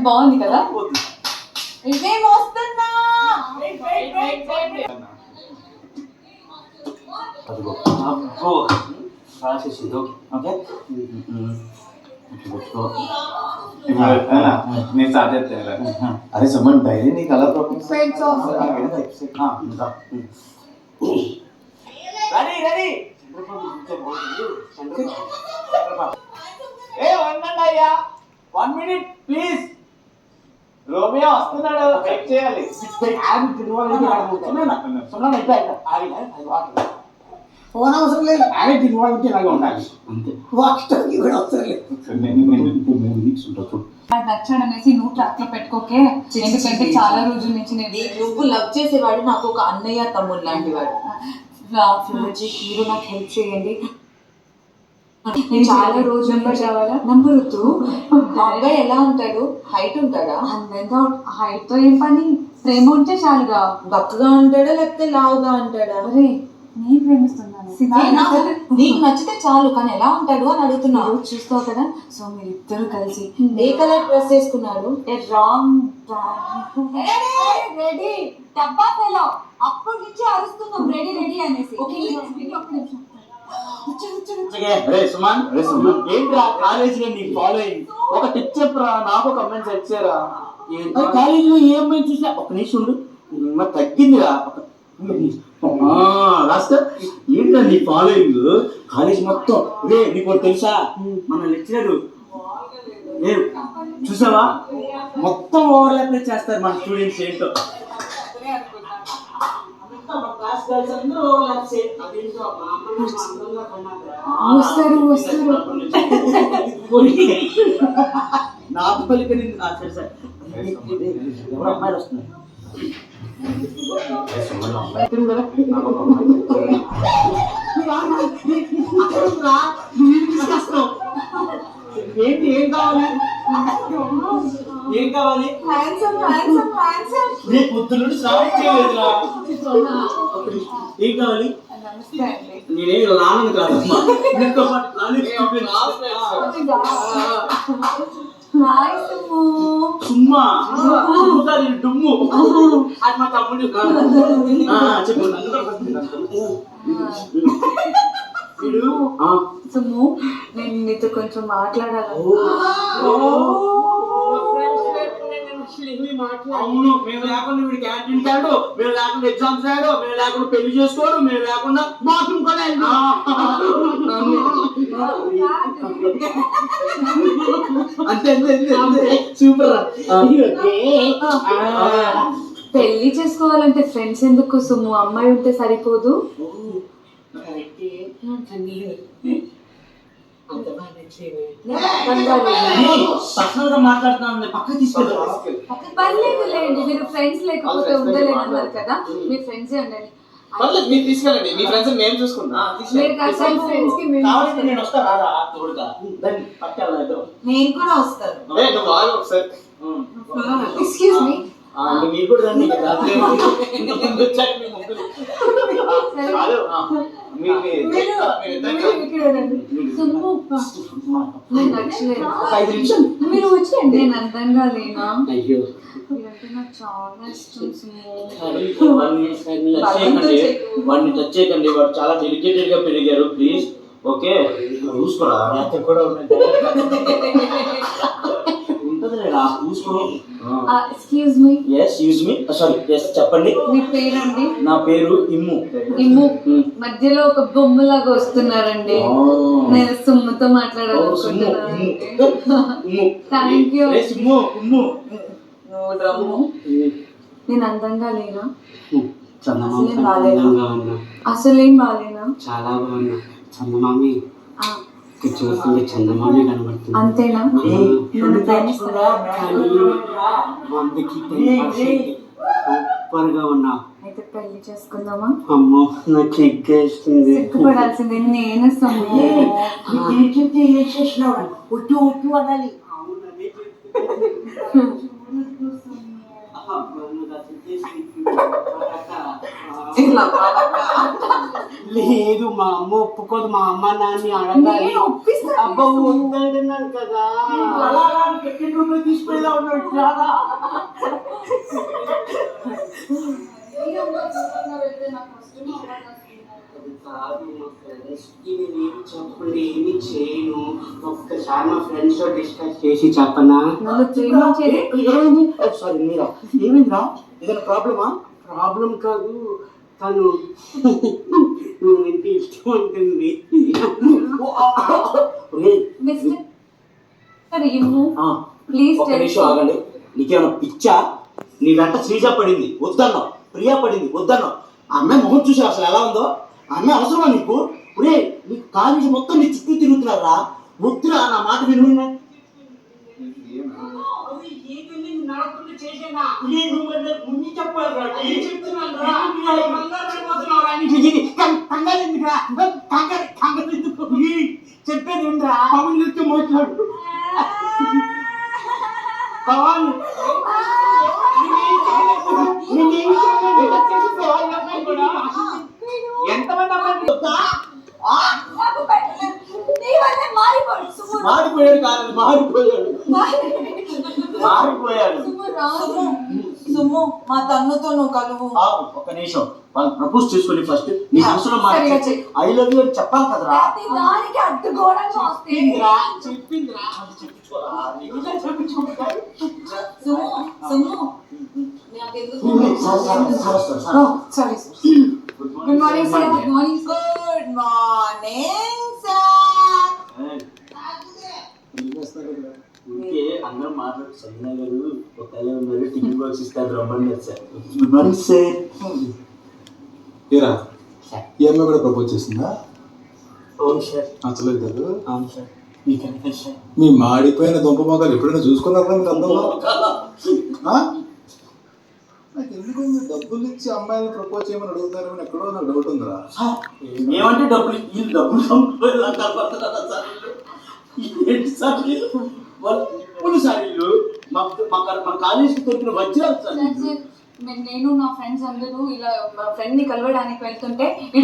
బాగుంది కదా. ఇదేం వస్తున్నా నేను స్టార్ట్ చేస్తాను. అరే సుమన్ డైలీ నీకు అలా అయ్యా 1 minute ప్లీజ్. రోమియో వస్తున్నాడు, చెక్ చేయాలి. ఫోన్ అవసరం లేదు, ఆయన తినవాళ్ళకి ఇలాగే ఉండాలి అంతే. వాక్స్టార్కి కూడా అవసరం లేదు. నచ్చాడు అనేసి నువ్వు ట్రాక్ లో పెట్టుకోకే, ఎందుకంటే చాలా రోజుల నుంచి నువ్వు లవ్ చేసేవాడు నాకు ఒక అన్నయ్య తమ్ముడు లాంటి వాడు. హీరో నాకు హెల్ప్ చేయండి. చాలా రోజు నెంబర్ కావాలా? నెంబర్ వద్దు. అబ్బాయి ఎలా ఉంటాడు? హైట్ ఉంటాడా? హైట్ తో ఏం పని, ప్రేమ ఉంటే చాలుగా. బక్కగా ఉంటాడా లేకపోతే లావుగా ఉంటాడా? అరే నేను ప్రేమిస్తున్నాను, నీకు నచ్చితే చాలు, కానీ ఎలా ఉంటాడు అని అడుగుతున్నావు. చూస్తావు కదా. సో మీరిద్దరు కలిసి ఏ కలర్ డ్రెస్ వేసుకున్నాడు? రెడీ డబ్బా ఫెలో అప్పటి నుంచి అరుస్తున్నాం రెడీ రెడీ అనేసి. ఏంట్రా కాలేజీలో నీకు ఫాలోయింగ్? ఒక టిప్ చెప్పరా, నాకు ఒక అమ్మాయిని సెట్ చేయరా. కాలేజీలో ఏ అమ్మాయిని చూసా ఒక నిమిషం ఉండు, తగ్గిందిరా రాస్తా. ఏంట్రా నీ ఫాలోయింగ్? కాలేజ్ మొత్తం రే నీకు తెలుసా, మన లెక్చరర్ చూసావా మొత్తం ఓవర్లాప్ చేస్తారు మన స్టూడెంట్స్. ఏంటో నాకు పలికనింది. సరే సరే, ఎవరు అమ్మాయిలు వస్తున్నారు? ఏంటి, ఏం కావాలి? ఏం కావాలి? నీ పొద్దున్న నుండి స్నానం చేయలేదురా. ఏం కావాలి? నేనేం రాను కాదమ్మా, నీతో పాటు కాలేజ్ సుమ్మా డుమ్ము అది మా తమ్ముడు. చెప్పు. సుమ్ము, నేను నీతో కొంచెం మాట్లాడాలి. అవును, మేము లేకుండా వీడు క్యాంటీన్ కాడు, మేము లేకుండా ఎగ్జామ్స్ రాడు, మేము లేకుండా పెళ్లి చేసుకోడు, మేము లేకుండా బాత్రూమ్ కూడా అంతే. సూపర్. పెళ్లి చేసుకోవాలంటే ఫ్రెండ్స్ ఎందుకు సుమ్ము, అమ్మాయి ఉంటే సరిపోదు. మాట్లాడుతున్నాను, పక్కన తీసుకెళ్ళి. పర్లేదులేండి, మీరు ఫ్రెండ్స్ లేకపోతే ఉండలేదన్నారు కదా, మీ ఫ్రెండ్స్ ఉండండి. మీరు తీసుకెళ్ళండి, మీ ఫ్రెండ్స్ మేము చూసుకుంటాం. నేను వస్తా రారా తోడుగా, నేను కూడా వస్తాను. నువ్వు వాళ్ళు ఒకసారి ఎక్స్క్యూజ్ మీ, మీరు కూడా రండి. మీరు వచ్చేయండి. నేను అందంగా లేనా? నాకు చాలా ఇష్టం. వాడిని టచ్ చేయకండి, వాడు చాలా డెలికేటెడ్ గా పెరిగారు. ప్లీజ్ ఓకే, చూసుకోరా. కూడా ఎక్స్క్యూజ్ మీ. సారీ, చెప్పండి. మీ పేరండి? నా పేరు ఇమ్ము. ఇమ్ము, మధ్యలో ఒక బొమ్మలాగా వస్తున్నారండి. నేను సుమ్ముతో మాట్లాడాలనుకుంటున్నాను. Thank you. నేను అందంగా లేనా? అసలేం బాలేనా? చాలా బాగున్నా. చందమామి చూస్తుంటే చందమామి కనబడుతుంది. అంతేనా? నన్ను ప్రేమిస్తారా? సూపర్గా ఉన్నా. అయితే పెళ్లి చేసుకుందామా? అమ్మో, నాకు సిగ్గేస్తుంది. సిగ్గుపడాల్సింది నేను. ఒట్టు ఒట్టు అనాలి. ఇలా పడక. లేదు మా అమ్మ ఒప్పుకోదు, మా అమ్మ నాన్ని అడగాలి. నేను ఒప్పిస్తాను. అబ్బా ఉందన్నాను కదా. అలాగా టికెట్ రూపాయలు తీసుకునేలా ఉన్నాడు చాలా. చెప్పండి, ఏమి చేయను. ఒక్కసారి మా ఫ్రెండ్స్ తో డిస్కస్ చేసి చెప్పనా? నన్ను ప్రేమించేది సారీ మీరా, ఏమైందిరా? ఏదైనా ప్రాబ్లమా? ప్రాబ్లం కాదు, తను నువ్వంటే ఇష్టం ఉంటుంది. మిస్టర్ ఇమ్ము ప్లీజ్ ఒక నిమిషం ఆగండి. నీకేమైనా పిచ్చా? నీ వెంట శ్రీజ పడింది వద్దన్నావు, ప్రియా పడింది వద్దన్నావు. ఆ అమ్మాయి మొహం చూసి అసలు ఎలా ఉందో? ఆ అమ్మాయి అవసరమా నీకు? ఒరే నీకు కాలేజీ మొత్తం నీ చుట్టూ తిరుగుతున్నారా? వద్దురా, నా మాట విను. చెప్పేది ఏంట్రా? పవన్ మాట్లాడు. పవన్ ఎంతమంది మారిపోయాడు కాదు, మారిపోయాడు మారిపోయాడు. సుమ్ము మా తన్నుతో నువ్వు కలువు. ఒక్క నిమిషం, వాళ్ళు ప్రపోజ్ చేసుకుని ఫస్ట్ నీ మనసులో మాట ఐ లవ్ యూ అని చెప్పాలి కదరా. దానికి అడ్డుకోవడానికి చెప్పిందిరా, చెప్పిందిరా, అది చెప్పించుకోరా. సుమ్ము sorry good morning sir. Good morning good morning sir. ఊరికే అందరూ మాట్లాడు. సంజన గారు ఒకళ్ళే ఉన్నారు, టిఫిన్ బాక్స్ ఇస్తారు రమ్మన్నారు సార్. Good morning sir. ఏరా ఈ అమ్మాయి కూడా ప్రపోజ్ చేసిందా? అవును సార్. నచ్చలేదు కదా? అవును సార్. మీకు ఎంత సార్? మీ మాడిపోయిన దుంప మొక్కలు ఎప్పుడైనా చూసుకున్నారా మీకు అందంలో? నాకు ఎందుకు మీరు డబ్బులు ఇచ్చి అమ్మాయిని ప్రపోజ్ చేయమని అడుగుతారని ఎక్కడో నాకు డౌట్ ఉందిరా. ఏమంటే డబ్బులు వీళ్ళు డబ్బులు సంపాదించారు సార్. ఏంటి సార్ వాళ్ళు ఇప్పుడు సార్ వీళ్ళు మా కాలేజీకి దొరికిన వజ్రాలు సార్. నేను నా ఫ్రెండ్స్ అందరూ ఇలా మా ఫ్రెండ్ ని కలవడానికి వెళ్తుంటే